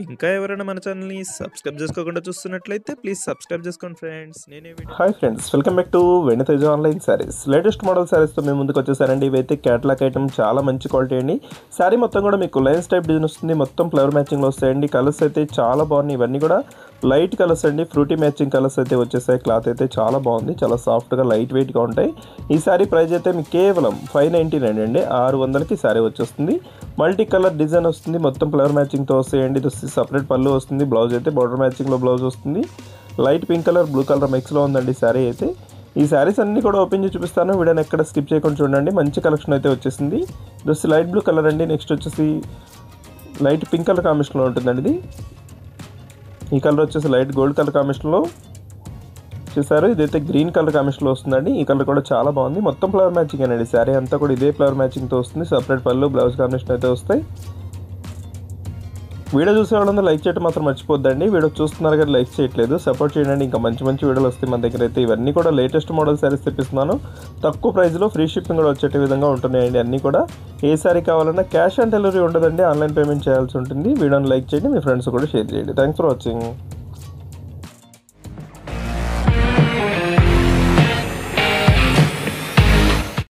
ఇంకా ఎవరైనా మన ఛానల్‌ని సబ్స్క్రైబ్ చేసుకోకుండా చూస్తున్నట్లయితే ప్లీజ్ సబ్స్క్రైబ్ చేసుకోండి ఫ్రెండ్స్. నేనే video hi friends, welcome back to Venitheja online sarees. Latest model శారీస్తో మేము ముందుకు వచ్చేసారండి. ఇవైతే క్యాటలాగ్ ఐటమ్, చాలా మంచి క్వాలిటీ అండి. శారీ మొత్తం కూడా మీకు లైన్స్ టైప్ డిజైన్ వస్తుంది. మొత్తం ఫ్లవర్ మ్యాచింగ్లో వస్తాయండి. కలర్స్ అయితే చాలా బాగున్నాయి. ఇవన్నీ కూడా లైట్ కలర్స్ అండి. ఫ్రూటీ మ్యాచింగ్ కలర్స్ అయితే వచ్చేసాయి. క్లాత్ అయితే చాలా బాగుంది. చాలా సాఫ్ట్గా లైట్ వెయిట్గా ఉంటాయి. ఈ శారీ ప్రైస్ అయితే మీకు కేవలం 599 అండి. 600కి శారీ వచ్చేస్తుంది. మల్టీ కలర్ డిజైన్ వస్తుంది. మొత్తం ఫ్లవర్ మ్యాచింగ్తో వస్తాయండి. ఇది సపరేట్ పళ్ళు వస్తుంది. బ్లౌజ్ అయితే బార్డర్ మ్యాచింగ్లో బ్లౌజ్ వస్తుంది. Light pink colour, blue colour మిక్స్లో ఉందండి శారీ అయితే. ఈ శారీస్ అన్నీ కూడా ఓపెన్ చేసి చూపిస్తాను. వీడియోని ఎక్కడ స్కిప్ చేయకుండా చూడండి. మంచి కలెక్షన్ అయితే వచ్చేసింది. ఇది లైట్ బ్లూ కలర్ అండి. నెక్స్ట్ వచ్చేసి లైట్ పింక్ కలర్ కాంబినేషన్లో ఉంటుందండి ఇది. ఈ కలర్ వచ్చేసి లైట్ గోల్డ్ కలర్ కాంబినేషన్లో చూసారు. ఇదైతే గ్రీన్ కలర్ కాంబినేషన్లో వస్తుందండి. ఈ కలర్ కూడా చాలా బాగుంది. మొత్తం ఫ్లవర్ మ్యాచింగ్ అండి. శారీ అంతా కూడా ఇదే ఫ్లవర్ మ్యాచింగ్తో వస్తుంది. సపరేట్ పళ్ళు, బ్లౌజ్ కాంబినేషన్ అయితే వస్తాయి. వీడియో చూసే వాళ్ళందరూ లైక్ చేయడం మాత్రం మర్చిపోద్దండి. వీడియో చూస్తున్నారు కానీ లైక్ చేయట్లేదు, సపోర్ట్ చేయండి. ఇంకా మంచి మంచి వీడియోలు వస్తాయి మన దగ్గర అయితే. ఇవన్నీ కూడా లేటెస్ట్ మోడల్ శారీస్ తెప్పిస్తున్నాను. తక్కువ ప్రైస్లో ఫ్రీ షిప్పింగ్ కూడా వచ్చే విధంగా ఉంటున్నాయండి. అన్నీ కూడా ఏ శారీ కావాలన్నా క్యాష్ ఆన్ డెలివరీ ఉండదండి. ఆన్లైన్ పేమెంట్ చేయాల్సి ఉంటుంది. వీడియోని లైక్ చేయండి, మీ ఫ్రెండ్స్ కూడా షేర్ చేయండి. Thanks for watching.